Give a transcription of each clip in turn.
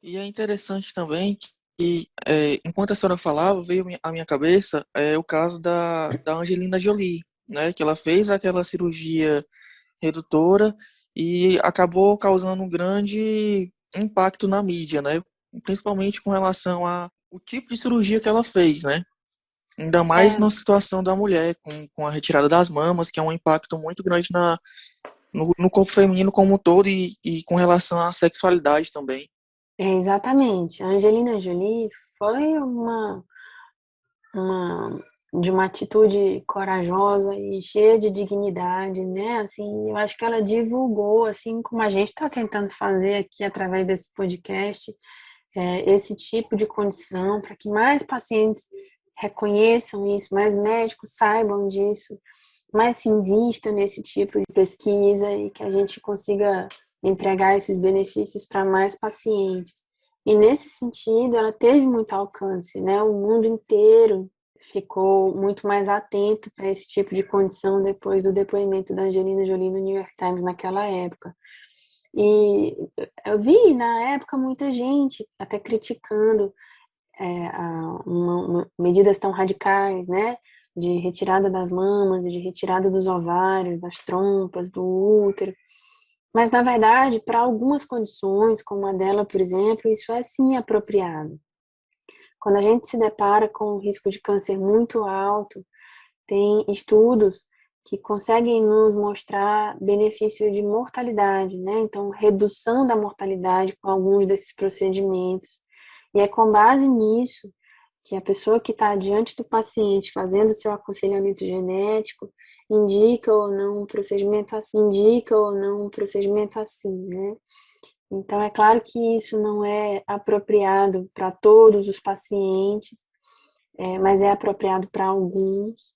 E é interessante também que, enquanto a senhora falava, veio à minha cabeça o caso da Angelina Jolie, né? Que ela fez aquela cirurgia redutora e acabou causando um grande impacto na mídia, né? Principalmente com relação ao tipo de cirurgia que ela fez, né? Ainda mais É, na situação da mulher, com a retirada das mamas, que é um impacto muito grande no corpo feminino como um todo e com relação à sexualidade também. exatamente. A Angelina Jolie foi uma, de uma atitude corajosa e cheia de dignidade, né? Assim, eu acho que ela divulgou, assim como a gente está tentando fazer aqui através desse podcast, esse tipo de condição para que mais pacientes reconheçam isso, mais médicos saibam disso, mais se invista nesse tipo de pesquisa e que a gente consiga entregar esses benefícios para mais pacientes. E nesse sentido, ela teve muito alcance, né? O mundo inteiro ficou muito mais atento para esse tipo de condição depois do depoimento da Angelina Jolie no New York Times naquela época. E eu vi na época muita gente até criticando medidas tão radicais, né? De retirada das mamas e de retirada dos ovários, das trompas, do útero. Mas, na verdade, para algumas condições, como a dela, por exemplo, isso é sim apropriado. Quando a gente se depara com um risco de câncer muito alto, tem estudos que conseguem nos mostrar benefício de mortalidade, né? Então, redução da mortalidade com alguns desses procedimentos. E é com base nisso que a pessoa que está diante do paciente fazendo seu aconselhamento genético indica ou não um procedimento assim, né? Então, é claro que isso não é apropriado para todos os pacientes, mas é apropriado para alguns.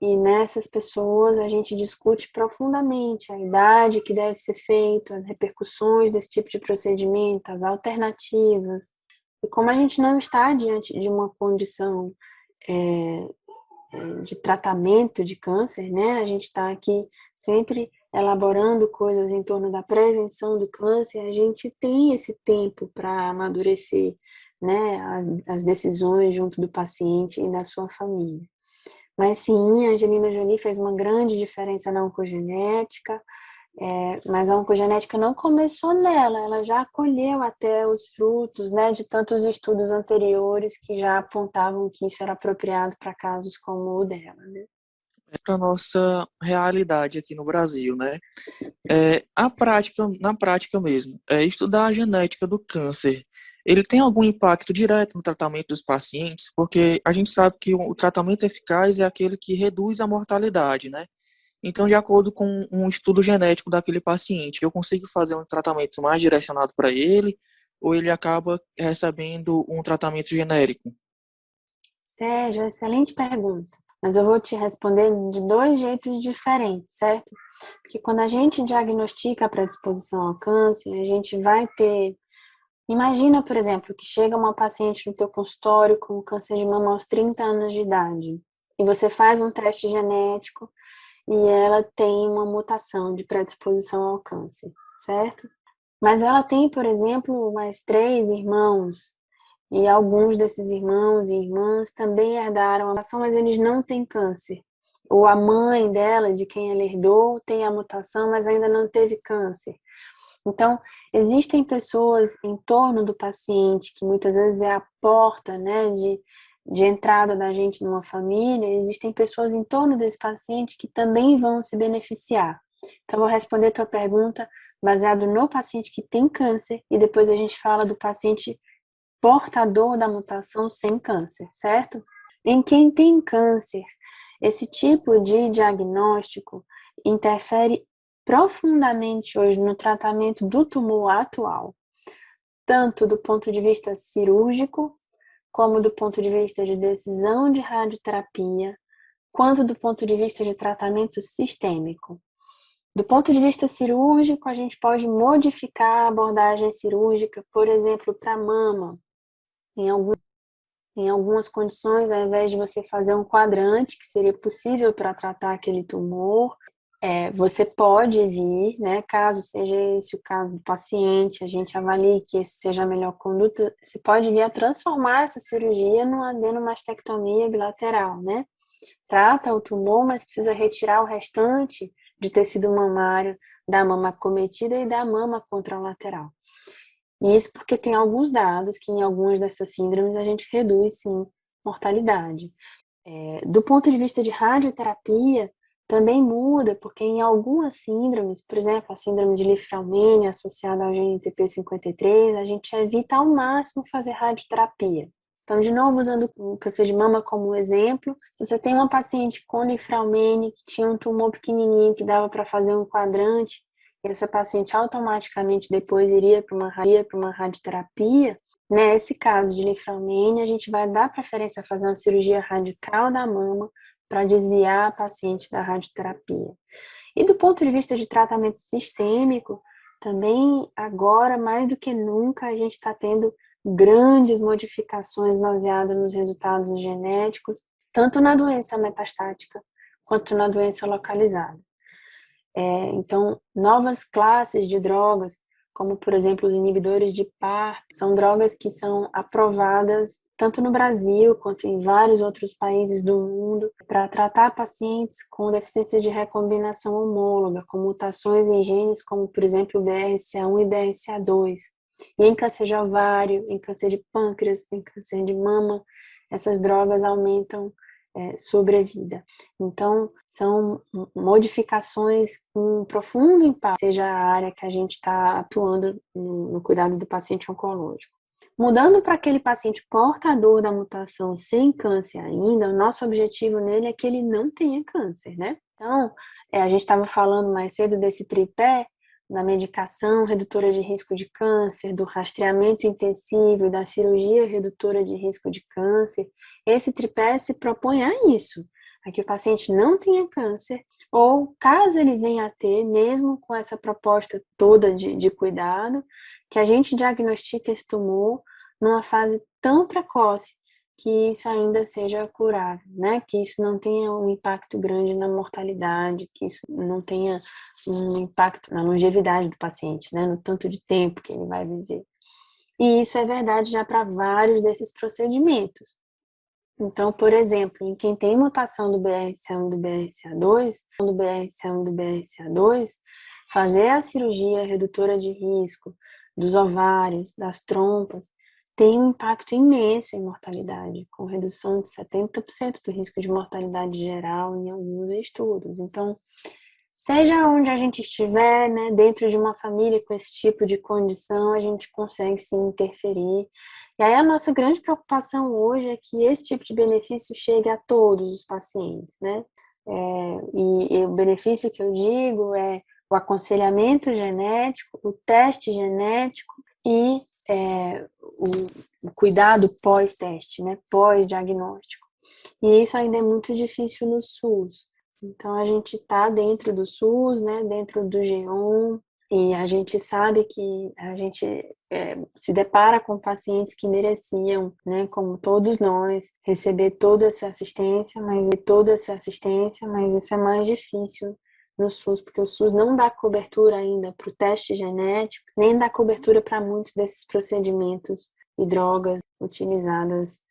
E nessas pessoas a gente discute profundamente a idade que deve ser feito, as repercussões desse tipo de procedimento, as alternativas. E como a gente não está diante de uma condição é, de tratamento de câncer, né? A gente está aqui sempre elaborando coisas em torno da prevenção do câncer, a gente tem esse tempo para amadurecer, né, as decisões junto do paciente e da sua família. Mas sim, a Angelina Jolie fez uma grande diferença na oncogenética, mas a oncogenética não começou nela, ela já colheu até os frutos, né, de tantos estudos anteriores que já apontavam que isso era apropriado para casos como o dela, né? É para nossa realidade aqui no Brasil, né? Na prática mesmo, estudar a genética do câncer, ele tem algum impacto direto no tratamento dos pacientes? Porque a gente sabe que o tratamento eficaz é aquele que reduz a mortalidade, né? Então, de acordo com um estudo genético daquele paciente, eu consigo fazer um tratamento mais direcionado para ele, ou ele acaba recebendo um tratamento genérico? Sérgio, excelente pergunta. Mas eu vou te responder de dois jeitos diferentes, certo? Porque quando a gente diagnostica a predisposição ao câncer, a gente vai ter. Imagina, por exemplo, que chega uma paciente no teu consultório com câncer de mama aos 30 anos de idade. E você faz um teste genético e ela tem uma mutação de predisposição ao câncer, certo? Mas ela tem, por exemplo, mais três irmãos, e alguns desses irmãos e irmãs também herdaram a mutação, mas eles não têm câncer. Ou a mãe dela, de quem ela herdou, tem a mutação, mas ainda não teve câncer. Então, existem pessoas em torno do paciente, que muitas vezes é a porta, né, de entrada da gente numa família, existem pessoas em torno desse paciente que também vão se beneficiar. Então, vou responder a tua pergunta baseado no paciente que tem câncer e depois a gente fala do paciente portador da mutação sem câncer, certo? Em quem tem câncer, esse tipo de diagnóstico interfere profundamente hoje no tratamento do tumor atual, tanto do ponto de vista cirúrgico, como do ponto de vista de decisão de radioterapia, quanto do ponto de vista de tratamento sistêmico. Do ponto de vista cirúrgico, a gente pode modificar a abordagem cirúrgica, por exemplo, para mama. Em em algumas condições, ao invés de você fazer um quadrante, que seria possível para tratar aquele tumor, Você pode vir, né, caso seja esse o caso do paciente, a gente avalie que esse seja a melhor conduta, você pode vir a transformar essa cirurgia numa adenomastectomia bilateral, né? Trata o tumor, mas precisa retirar o restante de tecido mamário da mama acometida e da mama contralateral. E isso porque tem alguns dados que em algumas dessas síndromes a gente reduz, sim, mortalidade. Do ponto de vista de radioterapia, também muda, porque em algumas síndromes, por exemplo, a síndrome de Li-Fraumeni associada ao GNTP53, a gente evita ao máximo fazer radioterapia. Então, de novo, usando o câncer de mama como exemplo, se você tem uma paciente com Li-Fraumeni que tinha um tumor pequenininho que dava para fazer um quadrante, e essa paciente automaticamente depois iria para uma radioterapia, nesse caso de Li-Fraumeni, a gente vai dar preferência a fazer uma cirurgia radical da mama para desviar a paciente da radioterapia. E do ponto de vista de tratamento sistêmico, também agora, mais do que nunca, a gente está tendo grandes modificações baseadas nos resultados genéticos, tanto na doença metastática quanto na doença localizada. Então, novas classes de drogas, como, por exemplo, os inibidores de PARP, são drogas que são aprovadas tanto no Brasil quanto em vários outros países do mundo para tratar pacientes com deficiência de recombinação homóloga, com mutações em genes como, por exemplo, o BRCA1 e BRCA2. E em câncer de ovário, em câncer de pâncreas, em câncer de mama, essas drogas aumentam sobrevida. Então, são modificações com profundo impacto, seja a área que a gente está atuando no cuidado do paciente oncológico. Mudando para aquele paciente portador da mutação sem câncer ainda, o nosso objetivo nele é que ele não tenha câncer, né? Então, a gente estava falando mais cedo desse tripé, da medicação redutora de risco de câncer, do rastreamento intensivo e da cirurgia redutora de risco de câncer. Esse tripé se propõe a isso, a que o paciente não tenha câncer, ou caso ele venha a ter, mesmo com essa proposta toda de cuidado, que a gente diagnostique esse tumor numa fase tão precoce que isso ainda seja curável, né? Que isso não tenha um impacto grande na mortalidade, que isso não tenha um impacto na longevidade do paciente, né? No tanto de tempo que ele vai viver. E isso é verdade já para vários desses procedimentos. Então, por exemplo, em quem tem mutação do BRCA1 e do BRCA2, fazer a cirurgia redutora de risco dos ovários, das trompas, tem um impacto imenso em mortalidade, com redução de 70% do risco de mortalidade geral em alguns estudos. Então, seja onde a gente estiver, né, dentro de uma família com esse tipo de condição, a gente consegue sim interferir. E aí a nossa grande preocupação hoje é que esse tipo de benefício chegue a todos os pacientes, né? E o benefício que eu digo é o aconselhamento genético, o teste genético e o cuidado pós-teste, né, pós-diagnóstico. E isso ainda é muito difícil no SUS. Então, a gente está dentro do SUS, né, dentro do G1, e a gente sabe que a gente se depara com pacientes que mereciam, né, como todos nós, receber toda essa assistência, mas isso é mais difícil no SUS, porque o SUS não dá cobertura ainda para o teste genético, nem dá cobertura para muitos desses procedimentos e drogas utilizadas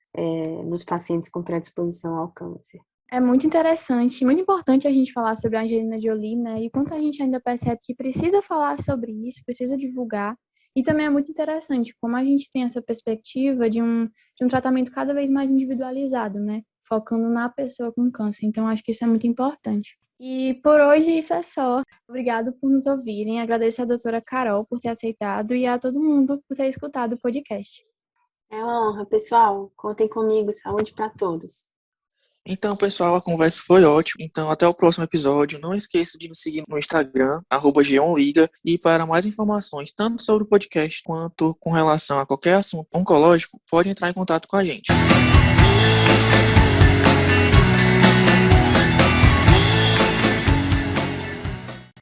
nos pacientes com predisposição ao câncer. É muito interessante, muito importante a gente falar sobre a Angelina Jolie, né? E quanto a gente ainda percebe que precisa falar sobre isso, precisa divulgar. E também é muito interessante como a gente tem essa perspectiva de um tratamento cada vez mais individualizado, né? Focando na pessoa com câncer. Então, acho que isso é muito importante. E por hoje isso é só. Obrigado por nos ouvirem. Agradeço à doutora Carol por ter aceitado e a todo mundo por ter escutado o podcast. É uma honra, pessoal. Contem comigo. Saúde para todos. Então, pessoal, a conversa foi ótima. Então, até o próximo episódio. Não esqueça de nos seguir no Instagram, @geonliga. E para mais informações, tanto sobre o podcast quanto com relação a qualquer assunto oncológico, pode entrar em contato com a gente.